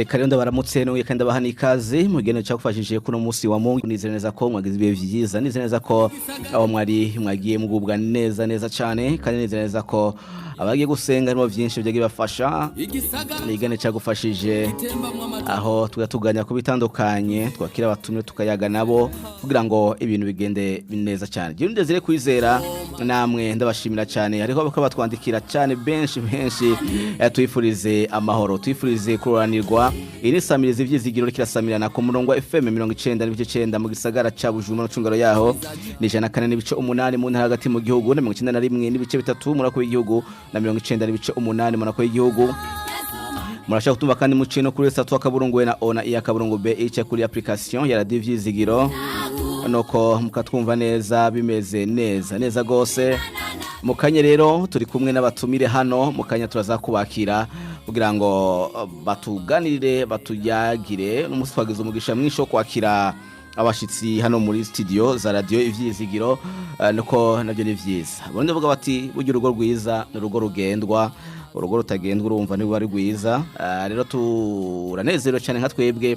reka rero ndabaramutse no kandi abahani ikaze mu gene cyakufashije kuno munsi wa Mungu nizere neza ko mwagize ibihe byiza nizere neza ko aho mwari mwagiye mugubwa neza cyane kandi nizere neza ko abagiye gusenga harimo byinshi byagiye bafasha nigane cyagufashije aho tugatuganya ku bitandukanye twakira abatumwe tukayaga nabo kugira ngo ibintu bigende neza cyane je ndezere kwizera namwe ndabashimira cyane hariho bako batwandikira cyane benshi tuyifurize amahoro tuyifurize kuranirwa iri samirize ivyizigiro kirasamirana ku murongo wa FM 90.9 mu gisagara ca Bujumbura n'cungaro yaho ni 104.8 mu ntara hagati mu gihugu na 91.3 muri ako igihugu na 90.8 muri ako igihugu murashaka kutumva kandi mu cino kuri satwa kaburungu na ona iya kaburungu be ica kuri application ya radio Vyizigiro noko mukatwumva neza bimeze neza gose mukanye rero turi kumwe n'abatumire hano mukanya turaza kubakira kugira ngo batuganirire batuyagire n'umunsi twagize umugisha mwisho kwakira abashitsi hano muri studio za radio Ivyizigiro nuko nabyo ni vyiza bonde vuga bati bugira urugo rwiza n'urugo rugendwa urugo rutagendwa urumva ni bari rwiza rero turanezero cyane nka twebwe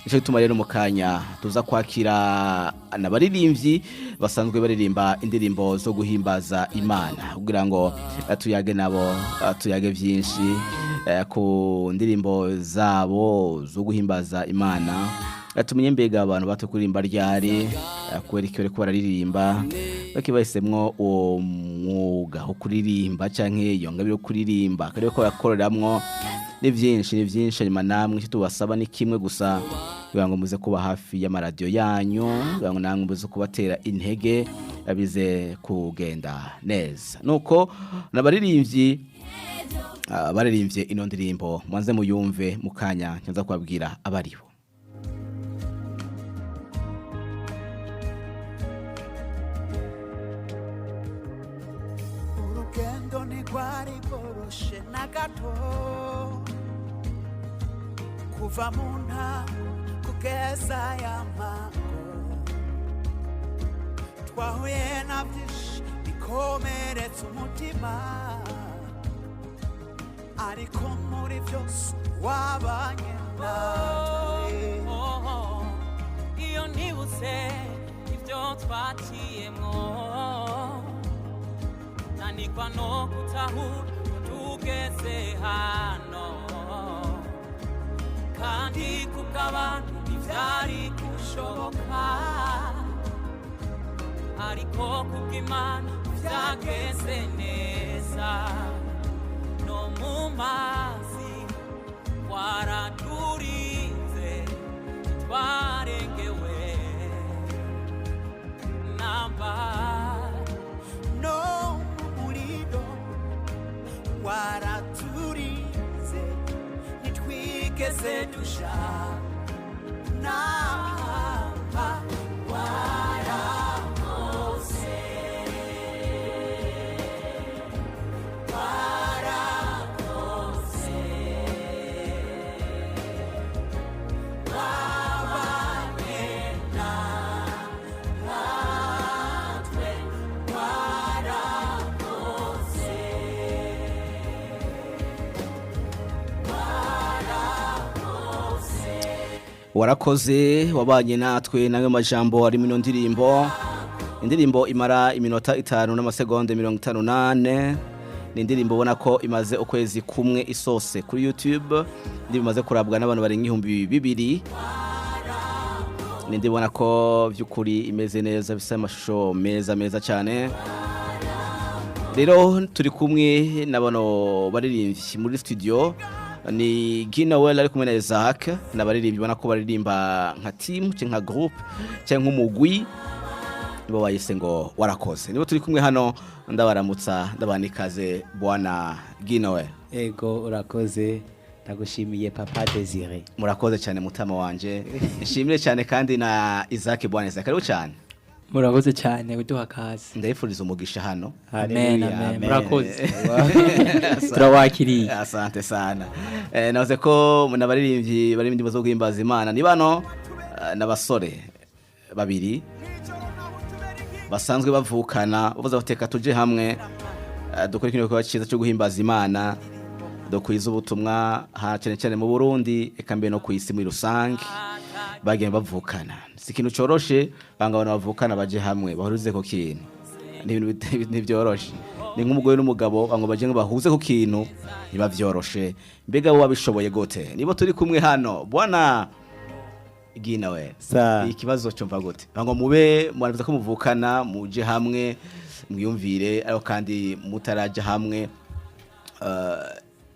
ico gituma rero mukanya tuza kwakira nabaririmbyi basanzwe baririmba indirimbo zo guhimbaza Imana kugira ngo tuyage nabo tuyage byinshi ku ndirimbo zabo zo guhimbaza Imana atumenye mbega abantu batukurimba ryari kwerekere ko bararirimba bakibahisemwo uwo mwuga wo kuririmba canke iyo ngabiro kuririmba kare ko yakoreramwo ni byinshi nyuma namwe cyo tubasaba ni kimwe gusa kugira ngo muze kuba hafi y'amaradio yanyu kugira ngo namwe muze kubatera intege abize kugenda neza nuko nabaririmbyi baririmbye ino ndirimbo mwanze muyumve mukanya nza kubabwira abariho urugendo ni rwarigoroshe na gato kuva mu ntara kugeza y'amango twahuye na byinshi bikomeretsa umutima ariko muri byose wabanye natwe iyo nibutse ibyo twaciyemwo nanikwa no gutahura tugeze hano kandi kubw'abantu ntivyari gushoboka ariko kubw'Imana vyageze neza no mu mazi waraturinze twarengewe namba no mu muriro waraturinze nitwigeze dusha namba warakoze warakoze wabanye natwe nawe majambo ari mino indirimbo imara iminota 5 n'amasegonda 58 ni indirimbo ubona ko imaze ukwezi kumwe isose kuri YouTube ndibimaze kurabwa n'abantu bari nk'ihumbi 200 ni ndibona ko byukuri imeze neza bisa amashusho meza cyane rero turi kumwe n'abano baririmbyi muri studio ni NOEL ari kumwe na ISAAC n'abaririmbyi bana ko baririmba nka team cyangwa nka group cyangwa nk'umugwi nibo bayise ngo warakoze nibo turi kumwe hano ndabaramutsa ndabanikaze bwana NOEL. Ego urakoze ndagushimiye papa Desire. Murakoze cyane mutama wanje nshimire cyane kandi na ISAAC bwana ISAAC kariho cyane. Murakoze cyane uduha kazi. Ndayifuriza umugisha hano. Amen. Murakoze. Turawakiriye. Asante sana. Navuze ko nabaririmbyi bari ndimo zo guhimbaza Imana ni bano n'abasore babiri basanzwe bavukana bavuze bateka tuje hamwe dukora ikintu cyo guhimbaza Imana dokwiza ubutumwa ha cyane cyane mu Burundi eka mbere no kwisi muri rusange bagiye bavukana si ikintu coroshe banga abantu bavukana baje hamwe bahurize ko kintu ntibyoroshe ni nk'umugore n'umugabo bango baje bahuze ku kintu niba vyoroshe mbega wo wabishoboye gote nibo turi kumwe hano bwana igina we ikibazo cyo mva gote bango mube mwarivuze ko muvukana muje hamwe mwiyumvire ariko kandi mutaraje hamwe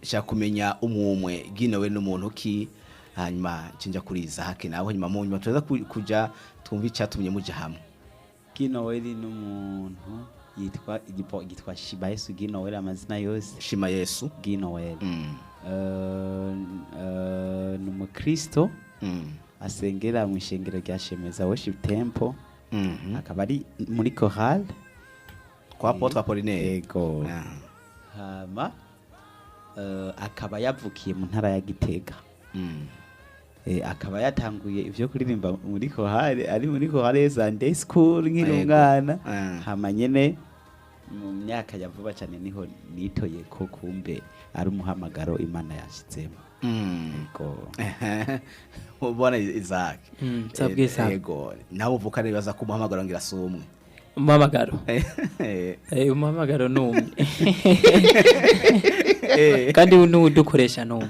shaka kumenya umumwe ginawe n'umuntu ki hanyuma cinja kuri ISAAC naho nyuma mu nyuma tuza kuja twumva icyatumye muje hamwe ginawe n'umuntu yitwa Shiba Yesu ginawe amazina yose Shima Yesu ginawe n'umukristo asengera mu ishengero rya Shemeza Worship Temple akaba ari muri chorale kwa Apotre Apollinaire yego hama akaba yavukiye mu ntara ya Gitega akaba yatanguye ivyo kuririmba muri chorale ari muri chorale Sunday School nk'umwana hama nyene mu myaka ya vuba cyane niho nitoye ko kumbe ari umuhamagaro Imana yashitsemo yego ubona ISAAC sabwisa yego nawe uvuka nibaza ko umuhamagaro ngira sumwe umuhamagaro umuhamagaro numwe kandi n'udukoresha numwe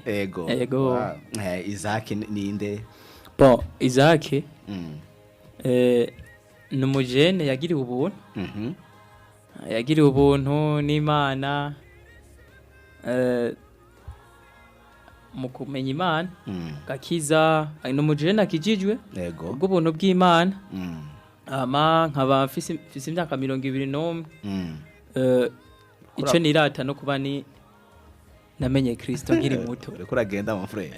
yego ISAAC ninde bon ISAAC numujene yagiriwe ubuntu yagiriwe ubuntu n'Imana mu kumenya Imana gakiza numujene akijijwe ubwo buntu bw'Imana ama nkaba mfise imyaka 21 ico nirata no kuba ni namenye Kristo nkiri muto uriko uragenda mon frère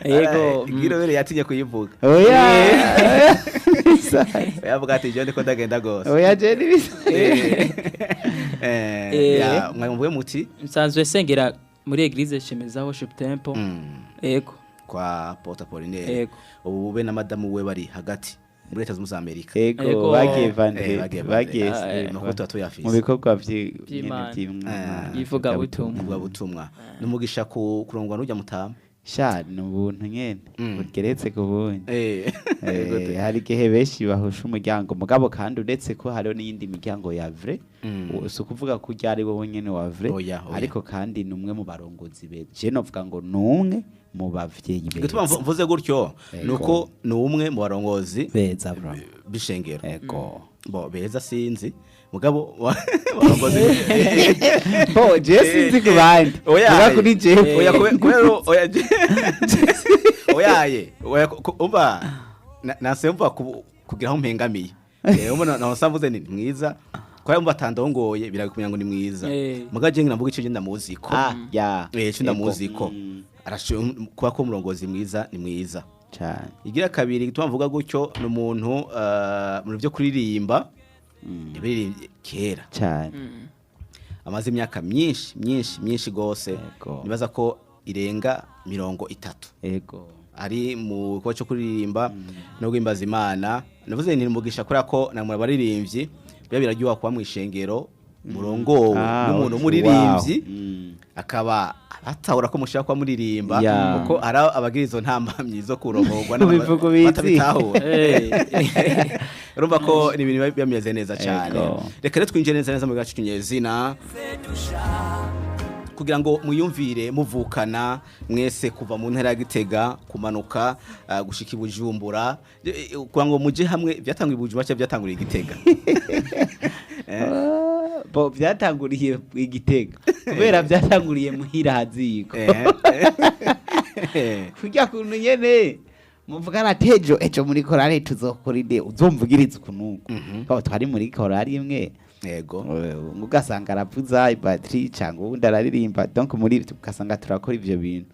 yego ngiro bere yatinye kuyivuga oya yavuga ati je ndiko ndagenda gose oya je nibisa ya mwamvuye muti nsanzwe sengera muri Eglise Shemeza Worship Temple yego kwa Apotre Apollinaire ubu be na madamu we bari hagati muri Leta z'Umuz Amerika yego bagiye nuko tutuyafise mu bikorwa by'Imana ivuga butumwa numugisha kurongwa n'ujya mutama sha n'ubuntu nyene bugeretse ku bundi hari gihe beshi bahusha umuryango mugabo kandi uretse ko hariho n'iyindi miryango ya vrai so kuvuga ko ryari wowe nyene wa vrai ariko kandi numwe mu barongozi be je novuga ngo numwe mu bavyeyi be gituma mvuze gutyo nuko numwe mu barongozi beza bro bishengero yego bo beza sinzi mugabo barongozi bo je sinzi kubandi oya kuri je oya kwero oyaye umba nasemva kugira aho mpengamiye umuna nasamvuze ni mwiza kwa mba tandongoye birakumenya ngo ni mwiza mugaje ngira ico je ndamuziko ya ico ndamuziko kuba ko umurongozi mwiza ni mwiza cyane igira kabiri gituma mvuga gutyo n'umuntu mu byo kuririmba ibiririmbye kera cyane amaze imyaka myinshi gose nibaza ko irenga 30 yego ari mu ko cyo kuririmba no guhimbaza Imana navuze ni mugisha kora ko namwe baririmbyi bya biraryoha kwa mwishengero murongo n'umuntu muririmbyi akaba atahura ko mushaka kwa muririmba kuko ara abagirizo ntambamyi zo kuromogwa n'abatabitahura urumva ko ni ibintu byameze neza cyane reka rero twinjire neza mu gacu cy'Inyezina kugira ngo muyumvire muvukana mwese kuva mu ntara ya Gitega kumanuka gushika ibujumbura kugira ngo muje hamwe byatangwa ibujumbura cyangwa byatanguriye Gitega bo byatanguriye Igitega kubera byatanguriye muhira haziko kujya kuntu nyene muvugana tejo ejo muri korale tuzokora ide uzomvugiriza kunuko ko twari muri korale imwe yego ugasanga aravuza battery cyangwa ubundi araririmba donc muri ugasanga turakora ivyo bintu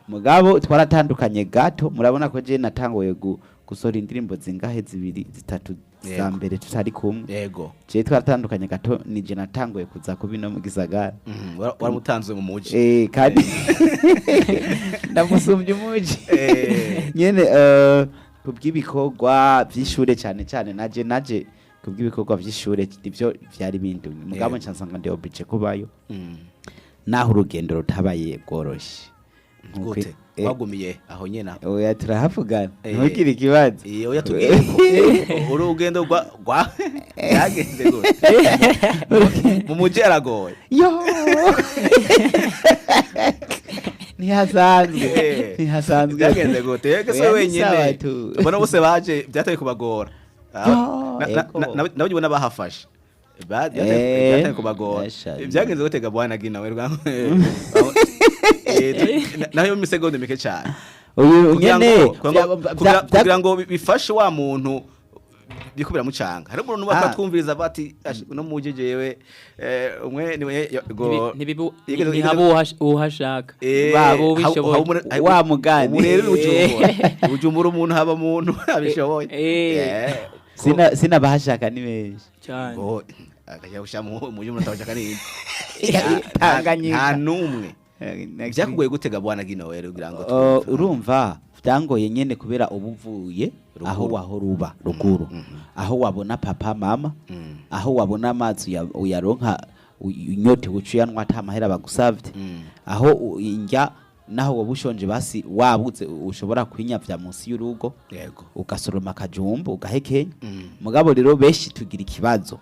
mugabo twaratandukanye gato murabona ko je natangoye gusora indirimbo zingahe zibiri zitatu za mbere tutari kumwe yego je twaratandukanye gato nije natangoye kuza kubino mu gisagara waramutanzwe mu muji kandi ndamusumbye umuji nyene kubw'ibikorwa by'ishure cyane naje kubw'ibikorwa by'ishure nivyo vyari bindumye mugabo nsanga ndi oblige kubayo naho urugendo rutabaye bworoshe gute wagumiye aho nyena oya turahavugana ntugire ikibazo oya tubwire urugendo rwa yagenze gute mu muji aragoye yo ntihasanzwe byagenze gute ege se wenyine ubona bose baje byataye kubagora nabyo n'abahafashe byataye kubagora byagenze gute gabwana gina we nayo misegonde mike cyane uyu nyene kugira ngo bifashe wa muntu bikubira mucanga hari umuntu bakatwumviriza bati no mujejewe umwe ni habo uhashaka babo bishoboye wa mugani rero ujumbura umuntu haba umuntu abishoboye sina bahashaka ni benshi cyane akajya mu yumuntu tabashaka ni Tanganyika nta numwe byakugoye gutega bwana gino were kugira ngo urumva byangoye nyene kubera ubuvuye aho wahoruba ruguru aho wabona papa mama aho wabona amazi uyaronka unyote uciyanwa atamahera bagusavye aho injya naho wabushonje basi wabuze ushobora kwinyavya munsi y'urugo yego ugasoroma akajumba ugahekenya mugabo rero beshi tugira ikibazo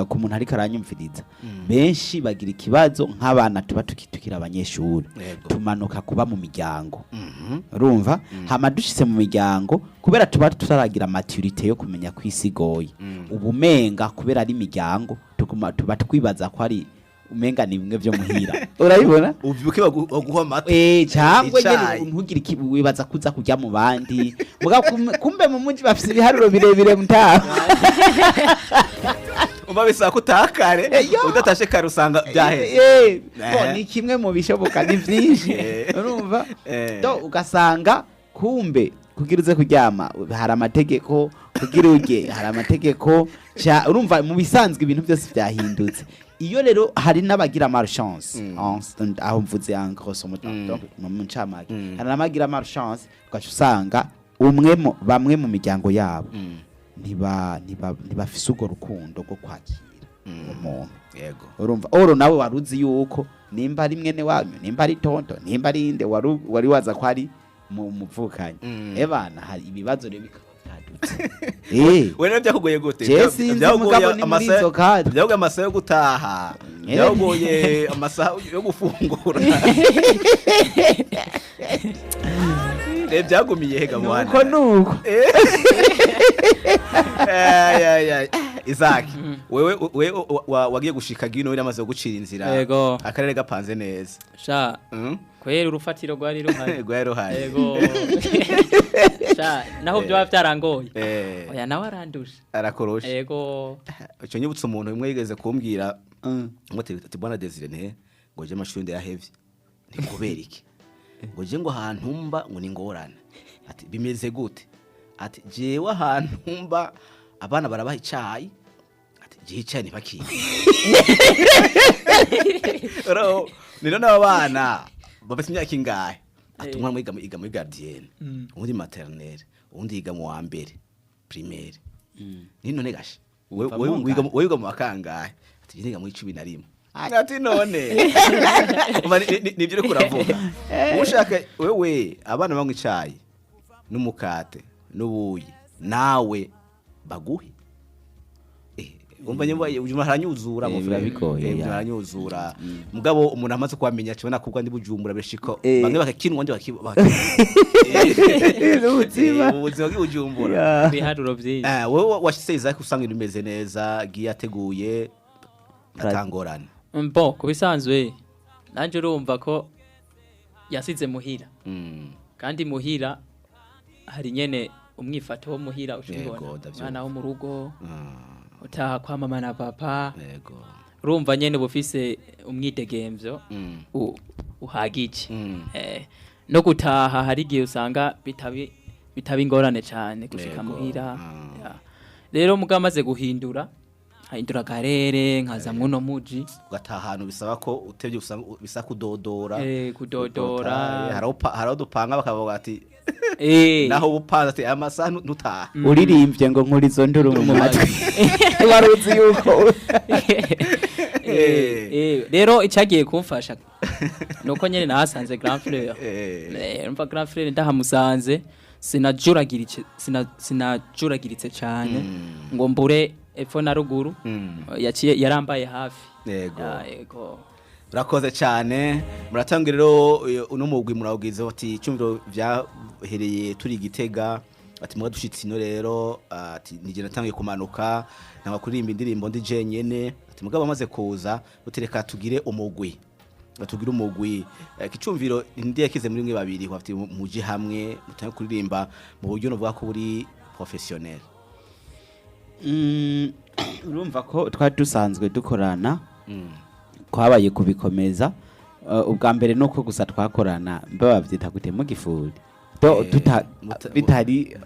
ku muntu ariko aranyumviriza benshi bagira ikibazo nk'abana tuba tukitukira abanyeshuri tumanuka kuba mu miryango urumva hama dushitse mu miryango kubera tuba tutaragira maturité yo kumenya kwisigoye ubumenga kubera ari miryango tuba twibaza ko ari umenga ni bimwe byo muhira urabibona uvyuke baguha amata cyangwa nyene ntugira ikibibaza kuza kujya mu bandi muga kumbe mu muji bafise ibiharuro birebire mutaha umva bisa kutakare udatashe kare usanga byaheze ni kimwe mu bishoboka ni vyinshi urumva do ugasanga kumbe kugirize kuryama hari amategeko kugira urye hari amategeko urumva mu bisanzwe ibintu byose byahindutse iyo rero hari n'abagira malchance aho mvuze en grosso modo mu ncamake hari n'abagira malchance ugaca usanga bamwe mu miryango yabo ntibafise urwo rukundo rwo kwakira umuntu yego urumva oro nawe waruzi yuko nimba ari mwene wanyu nimba ari tonto nimba ari inde wari waza ko ari mu muvukanye ebana hari ibibazo rero wena byakugoye gute byagoye amasaha yo gutaha byagoye amasaha yo gufungura byagumiye hega mwana nuko ISAAC wewe wagiye gushika gino biramaze gucira inzira akarere gapanze neza sha kwera urufatiro rwari ruhaye yego sha naho byo byarangoye oya nawe arandusha arakorosha yego cyo nyibutse umuntu umwe yigeze kumbwira ngo ati bwana Desire ne ngo je amashuri yahevye ni kubera iki ngo je ngo ahantu mba ngo ni ngorane ati bimeze gute ati jewe ahantu mba abana barabaha icayi ati je icayi ntibakiye ro nino n'abana babafite imyaka ingahe ati umwana yiga muri gardienne undi maternelle undi yiga mu wa mbere primaire nino ne gashe wewe wiga mu wakangahe ati yiga mu 11 ati none nibyo uri kuravuga ushaka wewe abana banywa icayi n'umukate n'ubuyi nawe baguhe umva nyumva ujuma haranyuzura mu bigoye haranyuzura mugabo umuntu amaze kwamenya cyo kubwa ndi bujumbura beshiko bamwe bakakinwa ndi ubuzima bw'ubujumbura biharuro byinshi wowe washise ISAAC usanga ibimeze neza giye ateguye atangorane mbo kubisanzwe nanje urumva ko yasize muhira kandi muhira hari nyene umwifato wo muhira ushobora mwana wo mu rugo utaha kwa mama na papa yego urumva nyene bufise umwidegemvyo uhagije no gutaha hari gihe usanga bitabi ingorane cyane gushika muhira rero mugamaze guhindura hahindura akarere nkaza muno muji ugataha ahantu bisaba ko utevye bisa kudodora kudodora haraho dupanga bakavuga ati naho ubupanze ati amasaha ntutaha uririmbye ngo nkurizo nduru mu matwi waruzi yuko rero icyagiye kumfasha nuko nyene nahasanze grand frère umva grand frère ndahamusanze sinajuragiritse cyane ngo mbure epfo na ruguru yarambaye hafi yego urakoze cyane muratanga rero uno mugwi murawugize ati icyumviro byahereye turi Gitega ati mwa dushitse ino rero ati nije natangiye kumanuka nanga kuririmba indirimbo ndi jenyene ati mugabo amaze kuza utereka tugire umugwi batugire umugwi kicumviro ndi yakize muri mwe babiri kwafite muje hamwe mutangiye kuririmba mu buryo novuga ko buri professionnel. Urumva ko twari dusanzwe dukorana kwabaye kubikomeza ubwa mbere nuko gusa twakorana babavyita gute mu gifuri bitari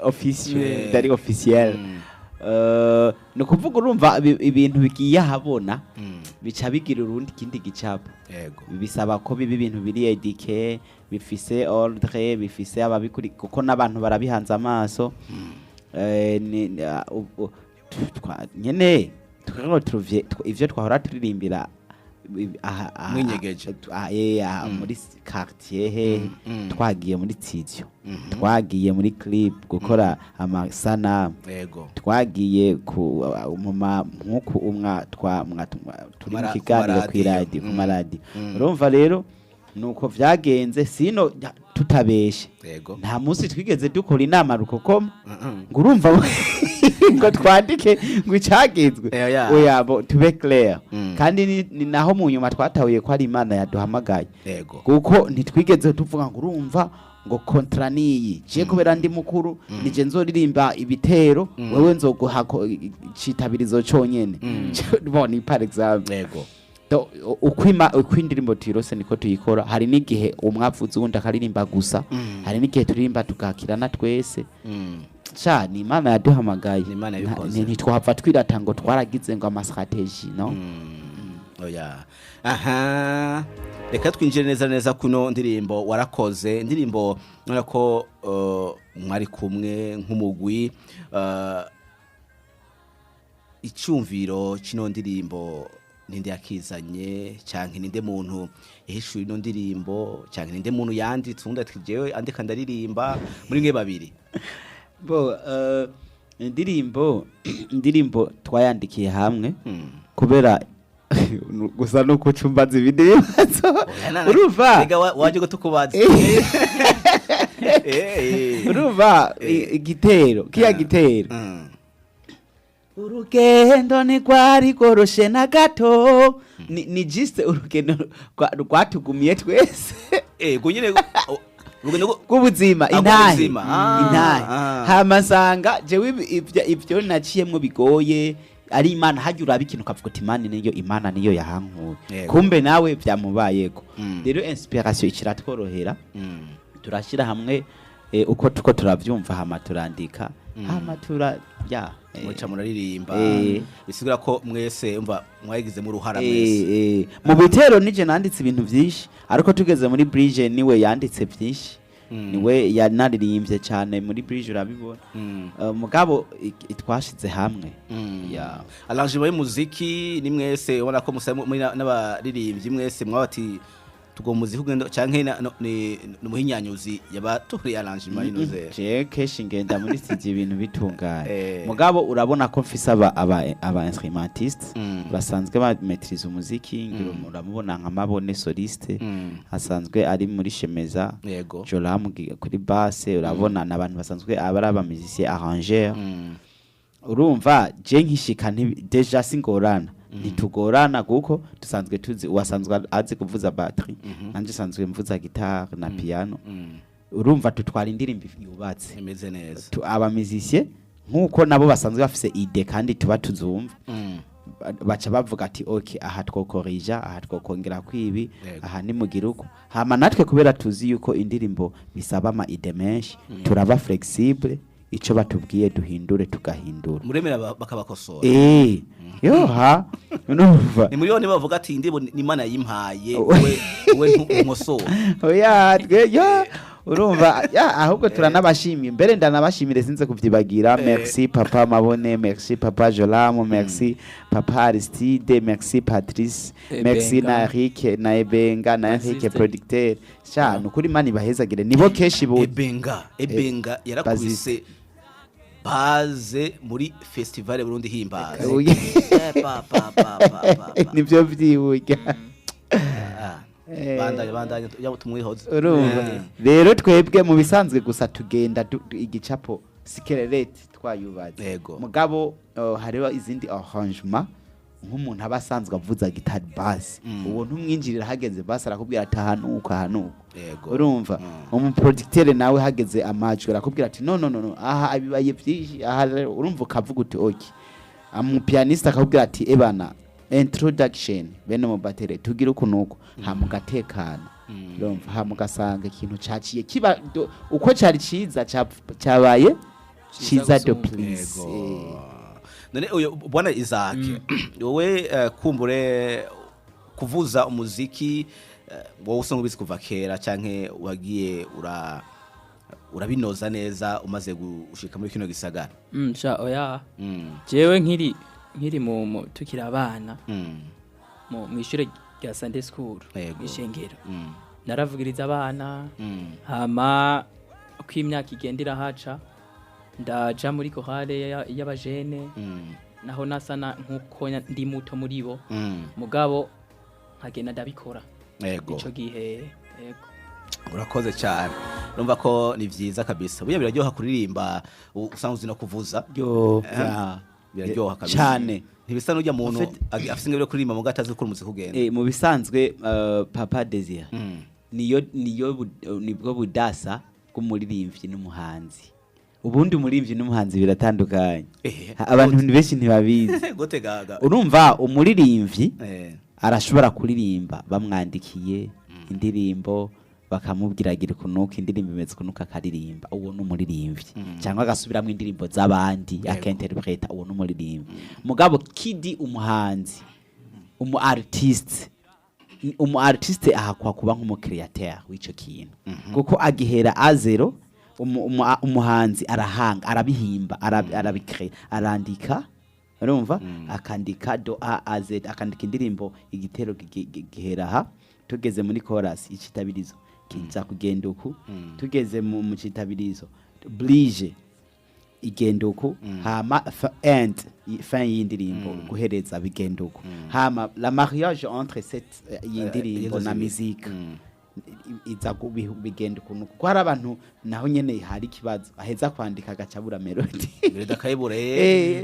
officiel no kuvuga urumva ibintu bigiye habona bica bigira urundi kindi gicapo bisaba ko bibi ibintu biri edike bifise ordre bifise ababikuri kuko nabantu barabihanza amaso nyene ivyo twahora turirimbira mwinyegeje muri quartier twagiye muri studio twagiye muri clip gukora amasana twagiye ku nkuko umwa turi mu kiganiro ku radio ku maradi urumva rero nuko vyagenze sino tutabeshe nta munsi twigeze dukora inama rukokoma ngo urumva ngo twandike ngo icagezwe oyabo tube clair kandi ni naho mu nyuma twatahuye ko ari Imana yaduhamagaye kuko ntitwigeze tuvuga ngo urumva ngo kontra niyi je kubera ndi mukuru nije nzoririmba ibitero wewe nzoguha citabirizo conyene boni par exemple uko indirimbo tuyirose niko tuyikora hari n'igihe umwavuze undi akaririmba gusa hari n'igihe turirimba tukakirana twese ni Imana yaduhamagaye ntitwapfa twirata ngo twaragize ngo amastrategie no oya aha reka twinjire neza kuno ndirimbo warakoze indirimbo none ko mwari kumwe nk'umugwi icyumviro kino ndirimbo ninde yakizanye canke ninde muntu yahishuye ino ndirimbo canke ninde muntu yanditse undi ati jewe andika ndaririmba muri mwe babiri bo indirimbo twayandikiye hamwe kubera gusa nuko cumbaza ibibazo uruva rega waje gutukubaza uruva igitero kiya gitero urugendo ni gwari goroshe na gato ni juste urugendo rwatugumiye twese gunyine kubuzima intahe hamasanga jewe ivyo naciyemwo bigoye ari Imana hajya urabe ikintu kavuga ati Imana niyo yahankuye kumbe nawe byamubayeko rero inspiration ikiratworohera turashira hamwe uko tuko turavyumva hama turandika hama muca muraririmba bisigura ko mwese umva mwayigize mu ruhara mwese mu bitero nije nanditse ibintu byinshi ariko tugeze muri bridge niwe yanditse byinshi niwe yanaririmbye cyane muri bridge urabibona mugabo twashize hamwe arrangement y'umuziki ni mwese ubona ko n'abaririmbyi mwese mwabati tugomuzi kugenda canke ni muhinyanyuzi yabaturiye arrangement inoze je keshi ngenda muri studio ibintu bitunganye mugabo urabona ko mfise aba instrumentistes basanzwe ba maîtrise umuziki ngiro muramubona nka Mabone soliste asanzwe ari muri Shemeza Jolam kuri basse urabona nabantu basanzwe aba musicien arrangeur urumva je nkishika deja singorana ntitugorana kuko dusanzwe tuzi wasanzwe azi kuvuza batterie nanje sanzwe mvuza guitar na piano urumva tutwara indirimbo yubatse imeze neza aba musicien nkuko nabo basanzwe bafise ide kandi tuba tuzumva baca bavuga ati okay aha twokorija aha twokongera kwibi aha ni mugiruko hama natwe kubera tuzi yuko indirimbo bisaba ama ide menshi turaba flexible ico batubwiye duhindure tugahindura muremera bakabakosora yoha urumva ni muri bone bavuga ati indirimbo ni Imana yimpaye we ntunkosora oya yo urumva ya ahubwo turanabashimiye mbere ndanabashimire sinze kuvyibagira merci papa Mabone merci papa Jolamo merci papa Aristide merci Patrice merci na Eric na Ebenga na Eric producteur cyane kuri mani bahezagire nibo keshi bo Ebenga yarakubise baze muri festival Burundi himbaza nivyo vyibuga bandanye tumwihoze rero twebwe mu bisanzwe gusa tugenda igicapo sikererete twayubaze mugabo hariho izindi arrangement nk'umuntu abasanzwe avuza guitar bass uwo ntumwinjirira hageze bass arakubwira ati hanuka urumva umuproducteur nawe hageze amajwi arakubwira ati no aha abibaye byinshi aha urumva ukavuga uti okay pianiste akakubwira ati ebana introduction bene mu battery tugira ukunuko hamugatekana urumva hamugasanga ikintu caciye kiba uko cari ciza cyabaye ciza do please none uyo bwana Isaac wowe kumbure kuvuza umuziki wowe usanga ubizi kuva kera canke wagiye urabinoza neza umaze gushika muri kino gisagara sha oya jewe nkiri mu tukira abana mu ishure rya Sunday school ishengero naravugiriza abana hama uko imyaka igendera haca ndaja muri kohale y'abajene naho nasana nkuko ndi muto muri bo mugabo nkagenda ndabikora ico gihe yego urakoze cyane numva ko ni vyiza kabisa buya biraryoha kuririmba usanzwe no kuvuza biraryoha kabisa cyane ntibisa n'ujya muntu afise ingabire kuririmba mu gatazi kuri umuziki kugenda mu bisanzwe papa Desire nibwo budasa bw'umuririmbyi n'umuhanzi ubundi umuririmbyi n'umuhanzi biratandukanye abantu benshi ntibabizi urumva umuririmbyi arashobora kuririmba bamwandikiye indirimbo bakamubwira gira kunuka indirimbo imeze kunuka akaririmba uwo n'umuririmbyi cyangwa agasubiramo indirimbo z'abandi akinterpreta uwo n'umuririmbyi mugabo kidi umuhanzi umu artiste ahakwa kuba nk'umukreateur w'ico kintu kuko agihera azero umuhanzi arahanga arabihimba arabikre arandika urumva akandika do a a z akandika indirimbo igitero gihera tugeze muri chorus icitabirizo kiza kugenda uku tugeze mu citabirizo blige igenda uku hama end fin y'indirimbo guhereza bigenda uku hama la mariage entre cette y'indirimbo na musique iza bigenda ukuntu kuko hari abantu naho nyene hari kibazo aheza kwandika agacabura melody biradakayibura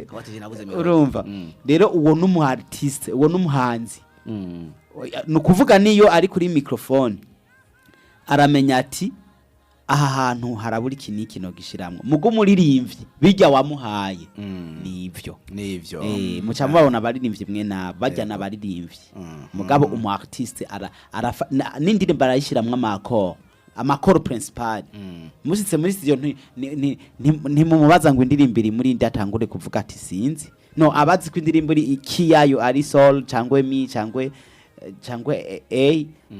kabatije nabuze melody urumva rero uwo n'umu artiste uwo n'umuhanzi nukuvuga niyo ari kuri microphone aramenya ati aha hantu harabura ikiniki no gishiramwe mugo muririmbyi bijya wamuhaye nivyo muca mubabona abaririmbyi mwe na bajya nabaririmbyi mugabo umu artiste n'indirimbo barayishiramwe amakoro principal musitse muri studio ntimumubaza ngo indirimbo iri muri ndatangure kuvuga ati sinzi no abazi ko indirimbo iri ikiyayo ari soul cyangwa mi cyangwa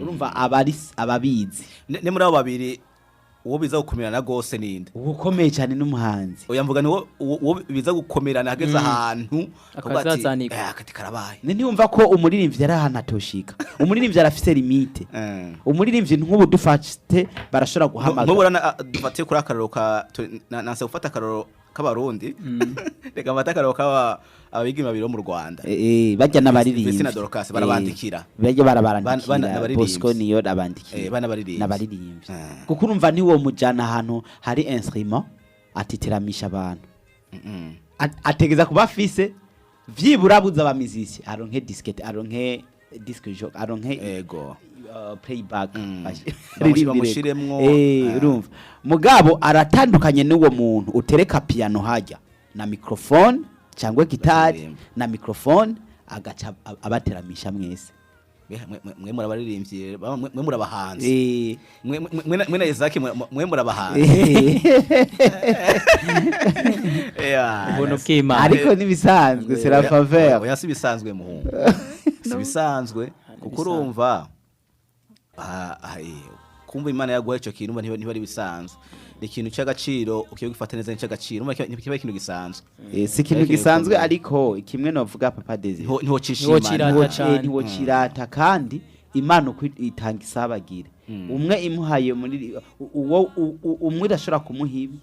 urumva ababizi ne muri abo babiri uwo biza gukomerana gose ninde ukomeye cyane n'umuhanzi oya mvuga ni uwo biza gukomerana hageze ahantu akati karabaye ntiwumva ko umuririmbyi ari ahantu atoshika umuririmbyi arafise limite umuririmbyi nk'ubu dufate barashobora guhamagara nk'ubura dufate kuri akararo nanse gufata akararo k'abarundi reka mata akararo k'aba abigima biro mu Rwanda bajya n'abaririmbyi Besina Dorcas barabandikira bajya barabandikira Bosco niyo abandikira n'abaririmbyi kuko urumva ni wo mujana ahantu hari instrument atitiramisha abantu ategeza kuba afise vyibura buza abamizisi aronke disquette aronke disque jock aronke playback bamushiremwo urumva mugabo aratandukanye n'uwo muntu utereka piano hajya na microphone cyangwa gitari na microphone agaca abateramisha mwese mwe murabaririmbye mwe murabahanze mwe na Isaac mwe murabahanze ubuntu bw'Imana ariko nibisanzwe c'est la faveur oya si bisanzwe muhungu si bisanzwe kuko urumva kumva Imana yaguha ico kintu ntibari bisanzwe ni ikintu cy'agaciro ukiye gufata neza n'cy'agaciro ntikiba ikintu gisanzwe si ikintu gisanzwe ariko kimwe novuga Papa Desi ntiwo kirata kandi Imana uko itanga isabagire umwe imuhaye muri umwe irashobora kumuhibi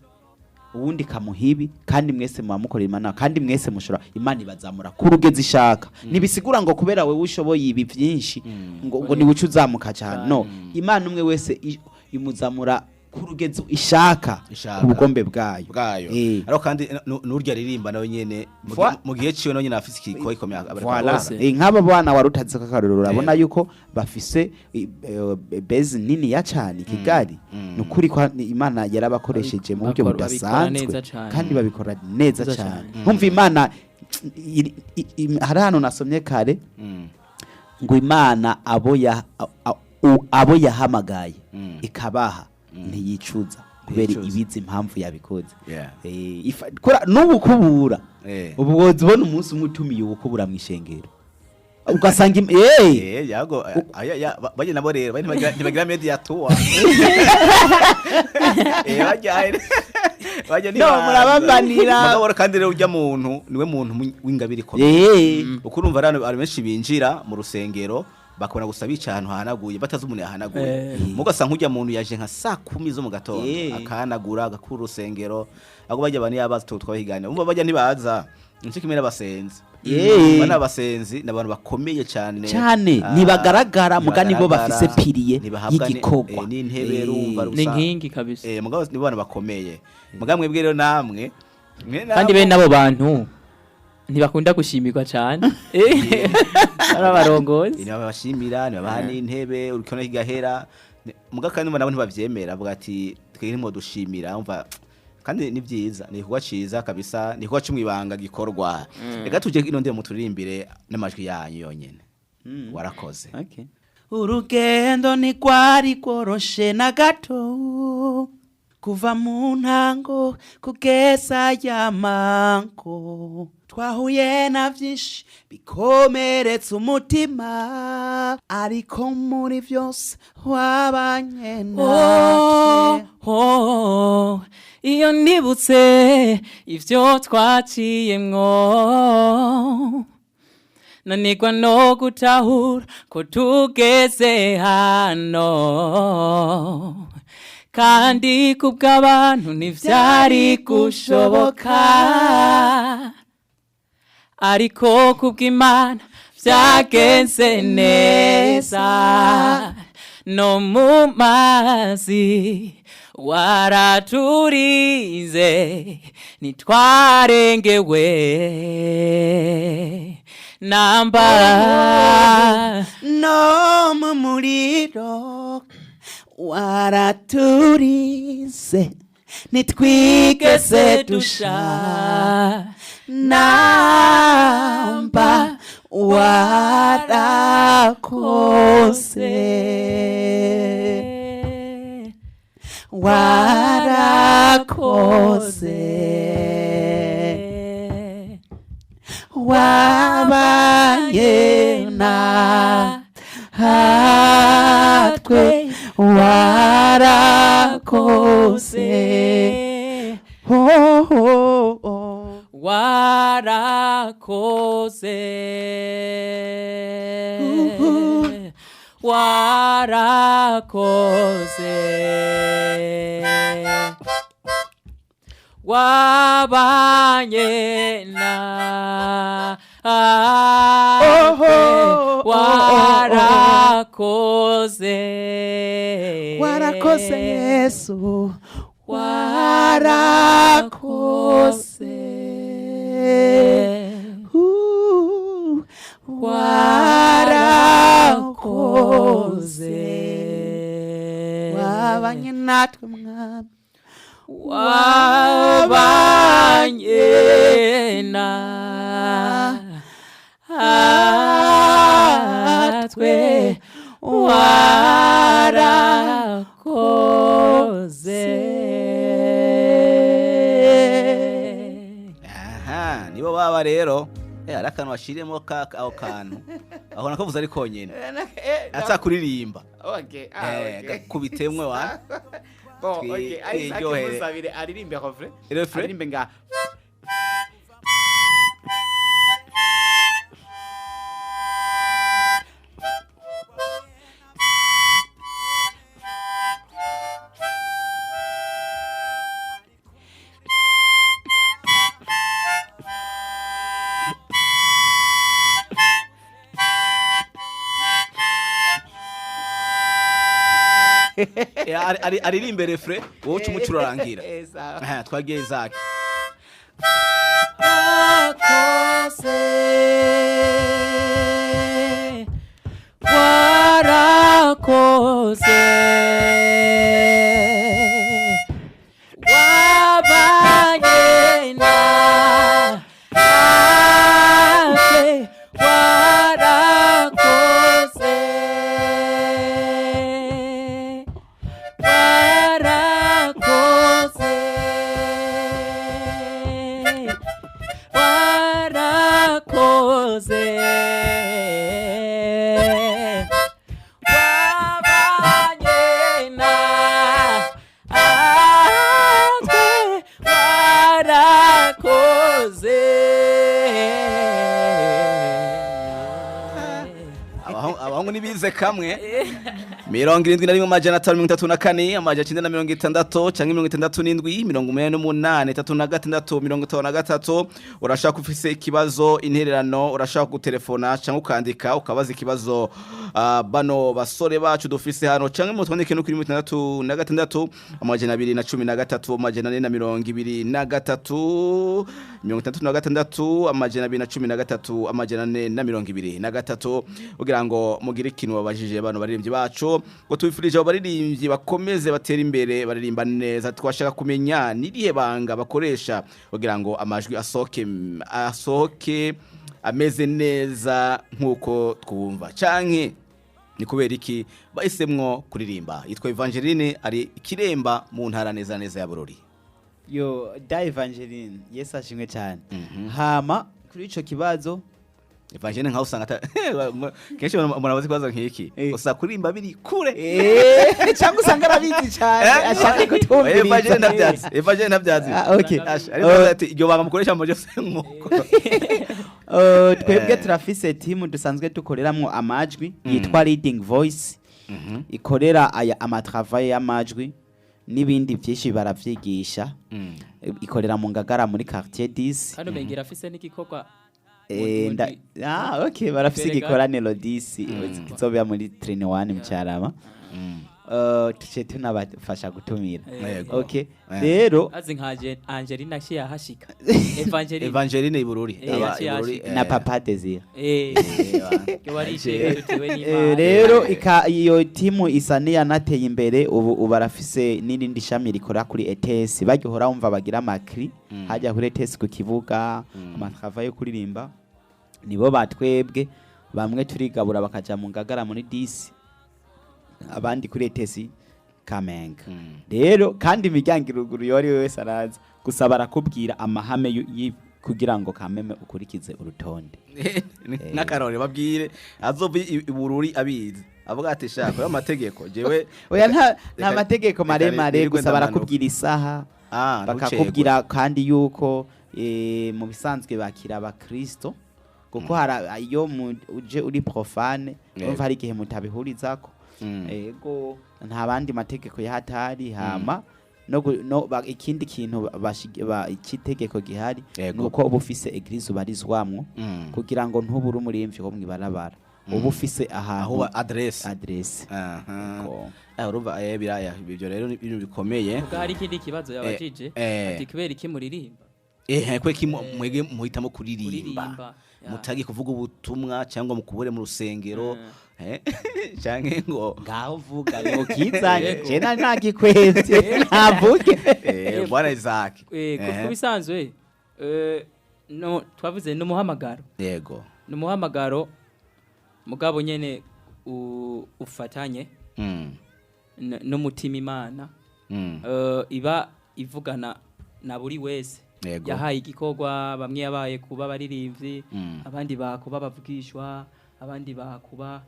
uwundi kamuhibi kandi mwese mubamukorera Imana kandi mwese mushobora Imana ibazamura kurugeza ishaka nibisigura ngo kubera wewe ushoboye ibi byinshi ngo ni wucu uzamuka cyane no Imana umwe wese imuzamura kurugeza ishaka ubugombe bwayo ariko kandi n'urya ririmba nawe nyene mu gihe ciwe nawe nyene afise ikiko ikomeye abaraka nk'aba bana warutaze kakarurura urabona yuko bafise base nini ya cyane Kigali nukuri kwa Imana yarabakoresheje mu buryo budasanzwe kandi babikora neza cyane nkumva Imana hari hano nasomye kare ngo Imana abo yahamagaye ikabaha ntiyicuza kubera ibizi impamvu yabikoze n'ubu kubura ubu woza ubona umunsi umwe utumiye ubukubura mu ishengero ugasanga yago baje nabo rero ntibagira media tour no murababanira mugabo kandi rero urya muntu niwe muntu w'ingabire ikomeye uko urumva ari benshi binjira mu rusengero bakabona gusa bicahantu hanaguye batazi umuntu yahanaguye mugasa nkujya muntu yaje nka saa 10 zo mu gatondo akanagura agakura urusengero ago bajya bani yabaza twabahigana umva bajya ntibaza nicyo kimwe n'abasenzi bana abasenzi n'abantu bakomeye cyane nibagaragara mugani bo bafise piriye y'igikogwa n'intebe rumva rusa n'inkingi kabisa mugabo ni bana bakomeye mugamwe bwe rero namwe kandi be nabo bantu ntibakunda gushimirwa cyane arabarongozi ni babashimira ni babaha n'intebe urikona higahera mugakandi nabo ntibavyemera avuga ati twirimo dushimira umva kandi ni byiza ni kuwa ciza kabisa ni kuwa cumwibanga gikorwa reka tuje ino ndemo turirimbire n'amajwi yanyu yonyene warakoze urugendo ni kwari koroshe na gato kuva mu ntango kugeza yamango twahuye na vyinshi bikomeretsa umutima ariko muri vyose wabanye natwe iyo nibutse ivyo twaciyemwo nanigwa no gutahura ko tugeze hano kandi kubw'abantu ntivyari gushoboka ariko kubw'Imana vyagenze neza no mu mazi waraturize nitwarengewe namba no mu muriro waraturize nitwigeze dusha namba warakoze wabanye natwe warakoze warakoze warakoze wabanye warakoze warakoze Yesu warakoze warakoze wabanye natwe mwami wabanye natwe washiremo aho kantu aho nakavuze ari konyene atsa kuririmba okay kubitemwe wa bon okay Isaac musabire aririmbe refrain aririmbe nga aririmbe refre wowe umucurangira twagiye Isaac warakoze wabanye natwe warakoze warakoze warakoze wabanye natwe warakoze abahungu nibize kamwe 71 amajana 934 canke 67 88 urashaka ufise ikibazo intererano urashaka gutelefona canke ukandika ukabaza ikibazo bano basore bacu dufise hano canke mutwandike no kuri 66 amajana 213 amajana 423 36 amajana 213 amajana 423 kugira ngo mugire ikintu babajije bano baririmbyi bacu ngo tubifurije abo baririmbyi bakomeze batera imbere baririmba neza twashaka kumenya nirihe banga bakoresha kugira ngo amajwi asohoke ameze neza nkuko twumva canke ni kubera iki bahisemwo kuririmba yitwa Evangeline ari kiremba mu ntara neza neza ya Bururi yo da Evangeline Yesu ashimwe cyane hama kuri ico kibazo Evangeline nka usanga kenshi murabazi kwaza nk'iki usa kurimba biri kure cyangwa usanga arabizi cyane ashaka kutumvira Evangeline ntabyazi okay ariko ati iryo banga mukoresha mu byose nkuko twebwe turafise team dusanzwe dukoreramwo amajwi yitwa Leading Voice ikorera aya amatravail y'amajwi nibindi byinshi baravyigisha ikorera mu Ngagara muri quartier 10 hano bengira afise n'igikorwa okay barafise igikoraniro 10 kizobya muri train 1 mcyarama tuce tunabafasha gutumira okay rero azi nkaje Angelina shiya hashika Evangeline ibururi na Papa Desire warishega tutewe n'Imana rero iyo timu isane yanateye imbere ubu barafise n'irindi shami rikora kuri ETS bagihora umva bagira makri hajya kuri ETS ku kibuga amatravail yo kuririmba nibo batwebwe bamwe turigabura bakaja mu Ngagara muri 10 abandi kuri ETS Kamenge rero kandi imiryango iruguru yori wese araza gusa barakubwira amahame kugira ngo kameme ukurikize urutonde n'akarore babwire azova ibururi abizi avuga ati shaka amategeko jewe oya nta mategeko maremare gusa barakubwira isaha bakakubwira kandi yuko mu bisanzwe bakira abakristo kuko iyo uje uri profane urumva hari igihe mutabihurizako ego nta bandi mategeko yahatari hama no ikindi kintu ikitegeko gihari nuko ubufise eglise ubarizwamwo kugira ngo ntubure umurimvyi wo mwibarabara ubufise ahantu adresse urumva biraya ibyo rero ibintu bikomeye hari ikindi kibazo yabajije ati kubera iki muririmba kweki mwege muhitamo kuririmba mutagi kuvuga ubutumwa cyangwa mukubure mu rusengero canke ngo ngaho vuga ngo kizanye cena ntagikweze ntavuge bwana Isaac kubisanzwe no twavuze no muhamagaro yego no muhamagaro mugabo nyene ufatanye no mutima Imana iba ivugana na buri wese yahaye igikorwa bamwe yabaye kuba baririmbyi abandi bakuba bavugishwa abandi bakuba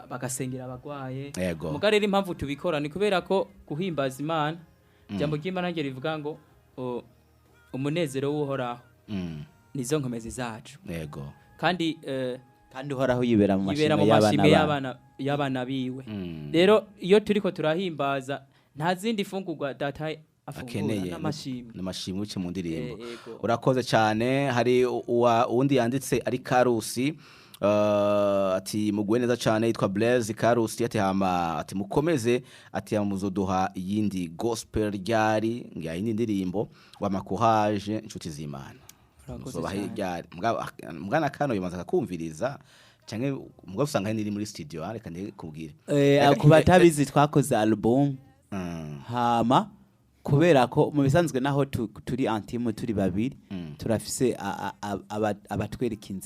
bagasengera abagwaye muga rero impamvu tubikora ni kubera ko guhimbaza Imana jambo ry'Imana ngere rivuga ngo umunezero w'uhoraho nizo nkomezi zacu kandi uhoraho yibera mu mashimwe y'abana biwe rero iyo turiko turahimbaza nta zindi fungurwa data akeneye n'amashimwe uce mu ndirimbo urakoze cyane hari uwundi yanditse ari Karusi ati mugwe neza cyane yitwa Blaise Karusi ati mukomeze ati muzoduha iyindi gospel ryari ngayindi ndirimbo wamakuhaje inshuti z'Imana mugana kano yomanza kakumviriza canke mugabo usanga ndi muri studio reka ndikubwire kubatabizi twakoze album hama kubera ko mu bisanzwe naho turi antime turi babiri turafise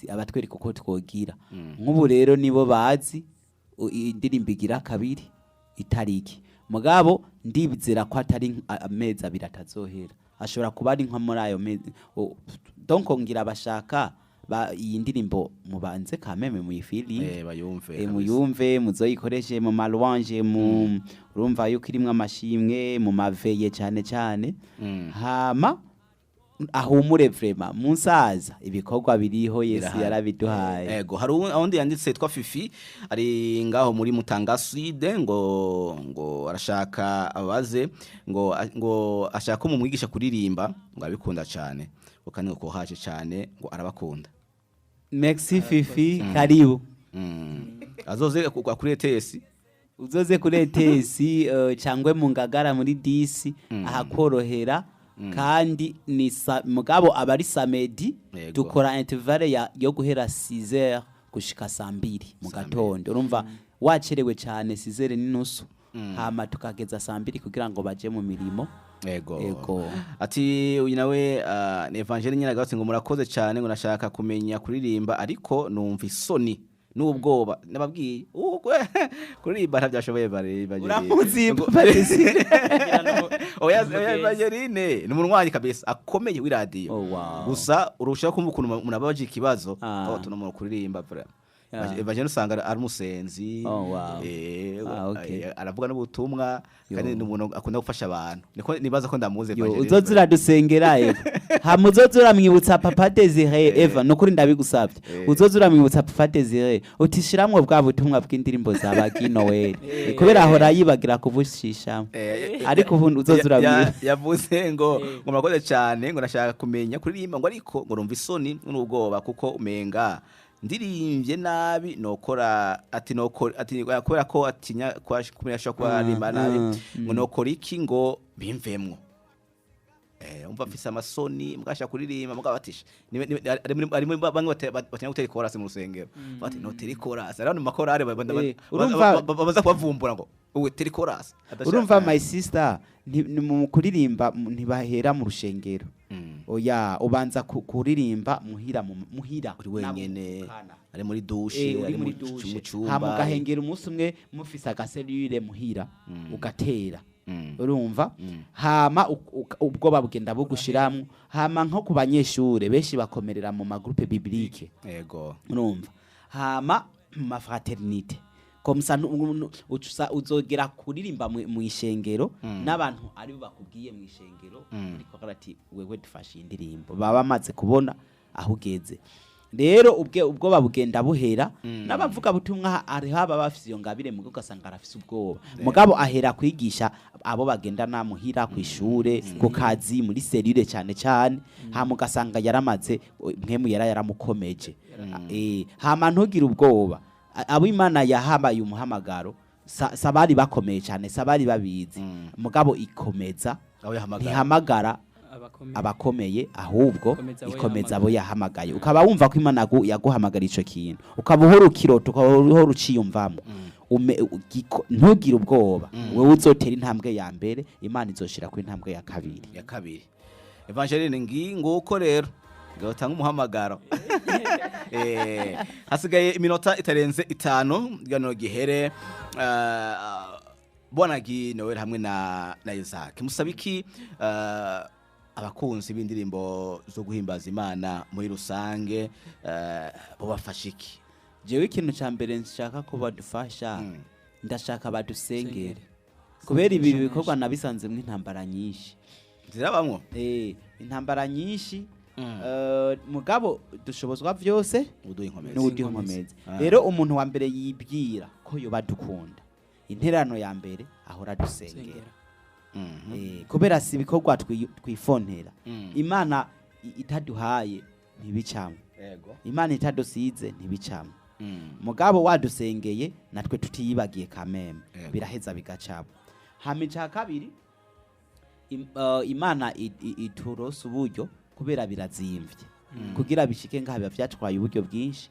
abatwereka uko twogira nk'ubu rero nibo bazi indirimbo igira kabiri itariki mugabo ndibizera ko atari amezi abiri atazohera ashobora kuba ari nko muri ayo mezi donc ngira bashaka iyi ndirimbo mubanze kameme muyifili muyumve muzoyikoreshe mu malouange urumva yuko irimwe amashimwe mu maveye cyane hama ahumure vraiment musaza ibikorwa biriho Yesu yarabiduhaye yego hari undi yanditse twa Fifi ari ngaho muri Mutanga Sud ngo arashaka abaze ngo ashaka umumwigisha kuririmba ngo abikunda cyane kandi ngo kohaje cyane ngo arabakunda Merci Fifi karibu azoze kuri ETS uzoze kuri ETS cyangwe mu Ngagara muri DC ahakorohera kandi ni mugabo abari samedi dukora intervalle yo guhera 6h gushika 2 mu gatondo urumva wacerewe cyane 6h n'inusu hama tukageza 2 kugira ngo baje mu mirimo Ego. Ati uyu nawe ni Evangeline nyina gatse ngo murakoze cyane ngo nashaka kumenya kuririmba ariko numva isoni n'ubwoba nababwiye kuririmba ntabyashoboye bagira uramuzi Patrice oya Evangeline ni umunwanyi kabisa akomeye w'iradio gusa urushaho kumva ukuntu munabaje ikibazo tunamura kuririmba Evangeline usanga ari umusenzi aravuga n'ubutumwa kandi n'umuntu akunda gufasha abantu niko nibaza ko ndamuze Evangeline uzozura dusengera hamuzozura mwibutsa Papa Desire Eva no kuri ndabigusabye uzozura mwibutsa Papa Desire utishiramwe bwa butumwa bw'indirimbo za NOEL kubera ahora yibagira kuvushisha ariko ubu uzozura yavuze ngo murakoze cyane ngo nashaka kumenya kuririmba ngo ariko ngo rumva isoni n'ubwoba kuko umenga ndirimbye nabi nokora ati kubera ko atinya kumenya shaka rimba nabi ngo nokora iki ngo bimvemwo umva afise amasoni mugashaka kuririmba mugabatisha ari muri bamwe batanya gutera chorus mu rusengero bati no teri chorus arano makorare babaza kubavumbura ngo uwe teri chorus urumva my sister mu kuririmba ntibahera mu rushengero oya ubanza kuririmba muhira uri wenyene ari muri douche ari mu cyumba hamugahengera umunsi umwe mufise agaselule muhira ugatera urumva hama ubwoba bugenda bugushiramwe hama nko ku banyeshure benshi bakomerera mu magroupe biblique yego urumva hama ma fraternité comme ça uzogera kuririmba mu ishengero n'abantu ari bakubwiye mu ishengero ariko karati wewe dufashe indirimbo baba bamaze kubona aho ugeze rero ubwoba bugenda buhera n'abavuga butumwa ari haba bafise iyo ngabire mugo gasanga arafise ubwoba mugabo ahera kwigisha abo bagenda namuhira ku ishure ku kazi muri selire cyane hama ugasanga yaramaze mwemu yaramukomeje hama ntugira ubwoba abo Imana yahabaye umuhamagaro sabari bakomeye cyane sabari babizi mugabo ikomeza ntihamagara abakomeye ahubwo ikomeza abo yahamagaye ukaba wumva ko Imana yaguhamagara ico kintu ukaba uhora ukirota ukaba uciyumvamo ntugire ubwoba wewe uzotera intambwe ya mbere Imana izoshira ku intambwe ya kabiri Evangeline nguko rero gutanga umuhamagaro hasigaye iminota itarenze 5 gano gihere bona NOEL hamwe na ISAAC musabiki abakunzi b'indirimbo zo guhimbaza Imana muri rusange bo bafashiki jewe ikintu ca mbere nshaka ko badufasha ndashaka badusengere kubera ibi bikorwa nabisanze mu intambara nyinshi zirabamwo intambara nyinshi mugabo dushobozwa vyose n'uduha inkomezi rero umuntu wa mbere yibwira ko yoba dukunda interano ya mbere ahora dusengera kubera si ibikorwa twifontera Imana itaduhaye ntibicamwe Imana itadusize ntibicamwe mugabo wadusengeye natwe tutiyibagiye kameme biraheza bigacabo hama ica kabiri Imana iturosa uburyo kubera birazimvye kugira bishike ngaha biba vyatwaye uburyo bwinshi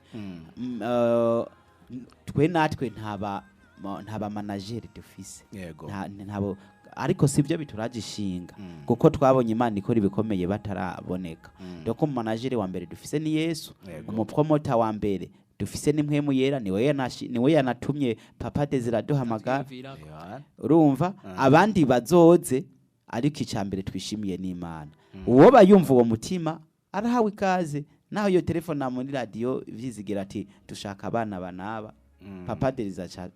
twe natwe ntaba manager dufise ntabo ariko sivyo bituragishinga kuko twabonye Imana ikora ibikomeye bataraboneka doko manager wa mbere dufise ni Yesu umupromoter wa mbere dufise ni mpwemu yera niwe yanatumye papa Desire duhamagara urumva abandi bazoze ariko icambere twishimiye n'Imana uwo bayumva uwo mutima arahawe ikaze naho iyo telefone muri radio vyizigira ati dushaka abana banaba papa Desire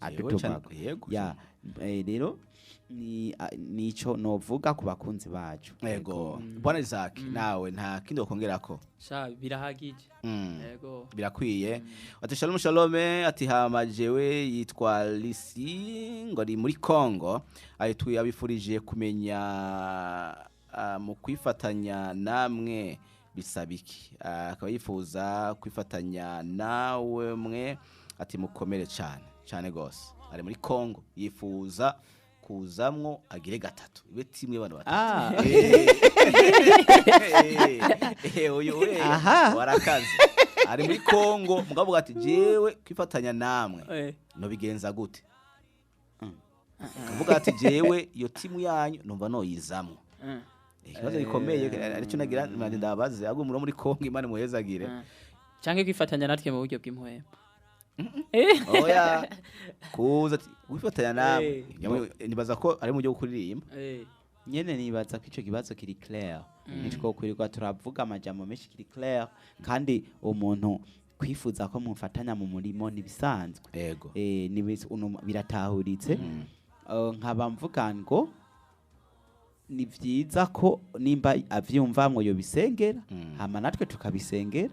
adutuma ya rero nico novuga ku bakunzi bacu yego bwana Isaac nawe nta kindi ukongerako sha birahagije yego birakwiye ati shalom shalom ati hamajewe yitwa Lisi ngo ari muri Kongo ayituye abifurije kumenya mu kwifatanya namwe bisabiki akaba yifuza kwifatanya nawe mwe ati mukomere cyane gose ari muri Kongo yifuza kuzamwo agire gatatu ibe timwe bano batatu uyu warakaze ari muri Kongo mugabo ati jewe kwifatanya namwe no bigenza gute kuvuga ati jewe iyo timu yanyu numva no yizamwo ikibazo gikomeye aricyo nagira ndabaze agwe muri Kongo Imana muhezagire canke kwifatanya natwe mu buryo bw'impuhwe oya kuza wifatanya nawe nibaza ko ari mu byo kuririmba nyene nibaza ko ico kibazo kiri clair nitwo kwirirwa turavuga amajambo menshi kiri clair kandi umuntu kwifuza ko mufatanya mu murimo nibisanzwe yego biratahuritse nkaba mvuga ngo ni vyiza ko nimba avyumvamwo yo bisengera hama natwe tukabisengera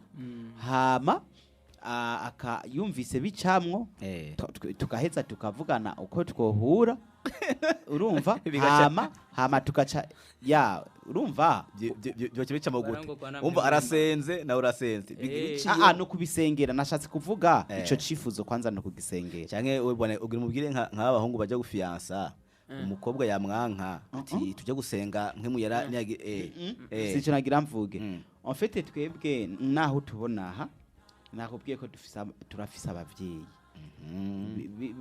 hama akayumvise bicamwo tukaheza tukavugana uko twohura urumva hama tugaca ya urumva byo kibica mu gute umva arasenze na urasenze no kubisengera nashatse kuvuga ico cifuzo kwanza no kugisengera canke ubone ugira mubwire nk'abahungu baje gufiansa umukobwa yamwanka ati tujye gusenga nk'emuyera sico nagira mvuge en fait twebwe naho tubona aha nakubwiye ko turafise abavyeyi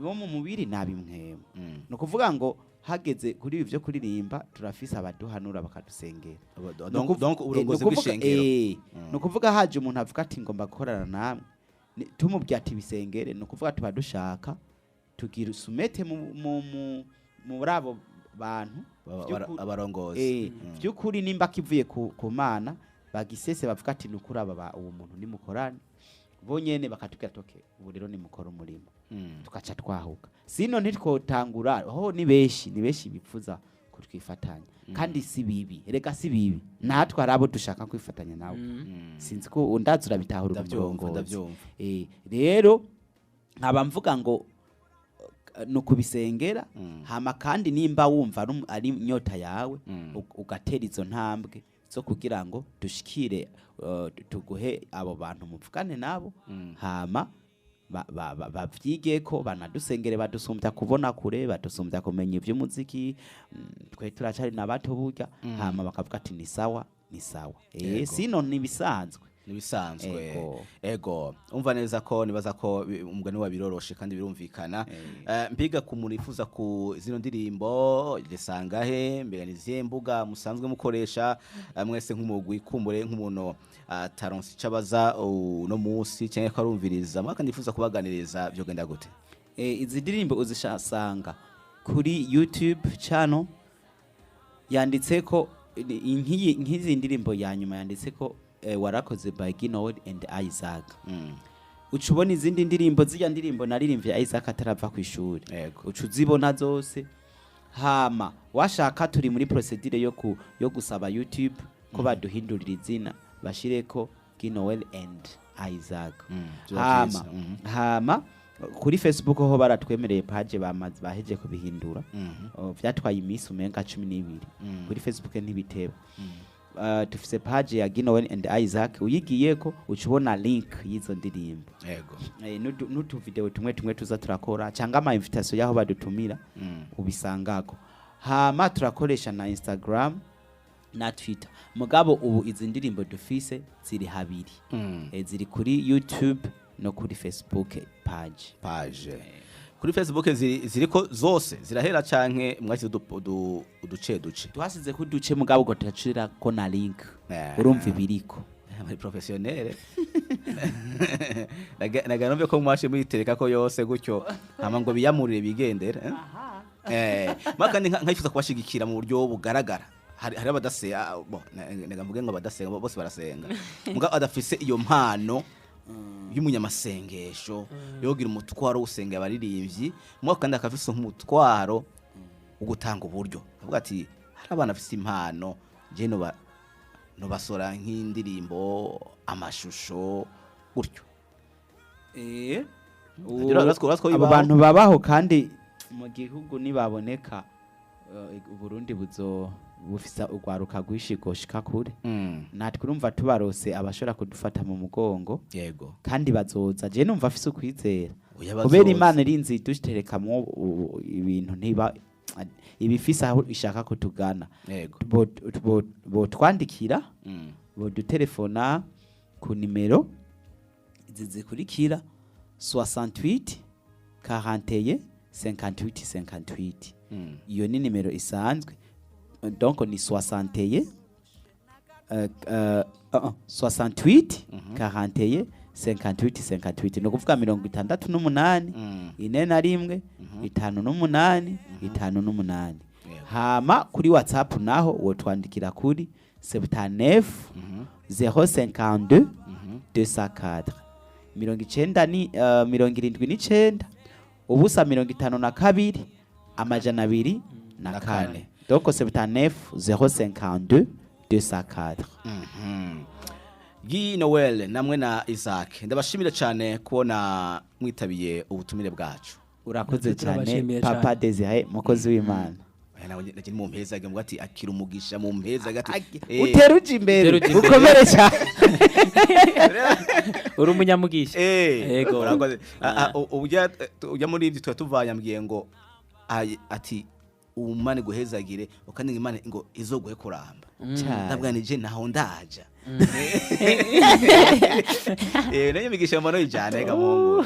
bo mu mubiri nabimwemo no kuvuga ngo hageze kuri ibi byo kuririmba turafise abaduhanura bakadusengera donc uburongozi bw'ishengero no kuvuga haje umuntu avuga ati ngomba gukorana namwe tumubwiye ati bisengere no kuvuga tubadushaka tugira usumete mu rabo bantu abarongozi by'ukuri nimba kivuye ku Mana bagisese bavuga ati nukuri aba uwo muntu nimukorane bonyene bakatubwira toke ubu rero nimukora umurimo tukaca twahuka sino ntitwotangura ni benshi bipfuza kutwifatanya kandi si bibi reka si bibi natwe arabo dushaka kwifatanya nawe sinzi ko undazura bitahura ndavyumva rero nkaba mvuga ngo no kubisengera hama kandi nimba wumva ari nyota yawe ugatera izo ntambwe zo kugira ngo dushikire tuguhe abo bantu muvugane nabo hama bavyige ko banadusengere badusumbya kubona kure badusumbya kumenya ivy'umuziki twe turacari nabato burya hama bakavuga ati ni sawa sino nibisanzwe ego umva neza ko nibaza ko umugani wa biroroshe kandi birumvikana mbiga ku muntu ifuza ku zino ndirimbo risangahe mbega nizihe mbuga musanzwe mukoresha mwese nk'umugwi kumbure nk'umuntu taronsi cabaza no munsi cyangwa karumviriza mwaka ndifuza kubaganiriza byo genda gute izi ndirimbo uzishasanga kuri YouTube channel yanditse ko nk'izi ndirimbo ya nyuma yanditse ko warakoze by NOEL and ISAAC. Ucubona izindi ndirimbo z'ya ndirimbo naririmbye ISAAC atarava ku ishuri. Ucuzibona zose. Hama washaka turi muri procedure yo gusaba YouTube ko baduhindurira izina bashireko NOEL and ISAAC. Hama kuri Facebook ho baratwemereye page baheje kubihindura. Vyatwaye iminsi umenga 12 kuri Facebook ntibiteba. Tufise page ya NOEL and ISAAC uyigiyeko ucubona link yizo ndirimbo. Nutu video tumwe tuza turakora cyangwa ama invitation yaho badutumira ubisangako. Hama turakoresha na Instagram na Twitter. Mugabo ubu izi ndirimbo dufise ziri habiri. Ziri kuri YouTube no kuri Facebook page. Kuri Facebook ziriko zose zirahera canke mwashyize uduce twasize ku duce mugabo ngo tacira ko na link urumva ibiriko muri professionnel naganombe ko mwashe mwitereka ko yose gutyo hama ngo biyamurire bigendera makandi nkayifuza kubashigikira mu buryo bugaragara hari abadasenga nagamvuge ngo abadasenga bose barasenga mugabo adafise iyo mpano y'umunyamasengesho yogira umutwaro usenga abaririmbyi mwaka kandi akafise umutwaro ugutanga uburyo avuga ati hari abana bafise impano je no basora nk'indirimbo amashusho gutyo abo bantu babaho kandi mu gihugu nibaboneka Burundi bufisa ugwaruka gwishikoshika kure natwe urumva tubarose abashora kudufata mu mugongo yego kandi bazoza je numva afise ukwizera kubera Imana irinzi dushiterekamo ibintu ntiba ibifisa aho ishaka kutugana yego bo twandikira bo dutelefona ku nimero zizikurikira 68 41 58 58 iyo ni nimero isanzwe donc ni 61 68 41 58 58 no kuvuga 68 ine na rimwe 58 58 hama kuri WhatsApp naho wotwandikira kuri 79 052 204 79 ubusa 52 amajana 2 na 4 donc 79 052 204. NOEL namwe na ISAAC ndabashimira cyane kubona mwitabiye ubutumire bwacu. Urakoze cyane Papa Desire mukozi w'Imana. Naje mu mpeza ngo ati akira umugisha mu mpeza gati uteruje imbere ukomere cyane uri umunyamugisha yego urakoze ujya muri ibyo twatuvanya mbwiye ngo ati umane guhezagire ukandi Imana ngo izoguhe kuramba ndabwa nije naho ndaja nayo migisha mbano ijane ga Mungu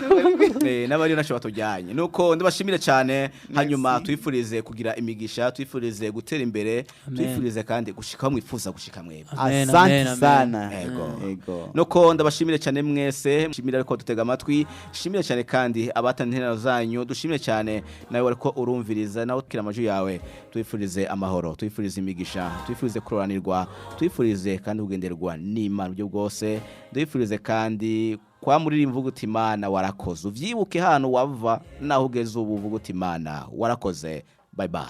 nabari nasho batujyanye nuko ndabashimira cyane hanyuma twifurize kugira imigisha twifurize gutera imbere twifurize kandi gushika mwifuza gushika mwebe asante sana yego nuko ndabashimira cyane mwese shimira ariko dutega amatwi shimira cyane kandi abatantera zanyu dushimire cyane nawe ariko urumviriza nawe tukira amaju yawe twifurize amahoro twifurize imigisha twifurize kuroranirwa twifurize kandi ugenderwa n'Imana byo bwose ndifurize kandi kwa muri imvugo uti Imana warakoze uvyibuke hano wava naho ugeze ubu uvuga uti Imana warakoze bye bye.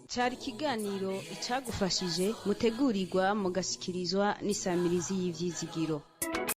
Cyari kiganiro icagufashije mutegurirwa mugashyikirizwa n'isamirizi y'ivyizigiro.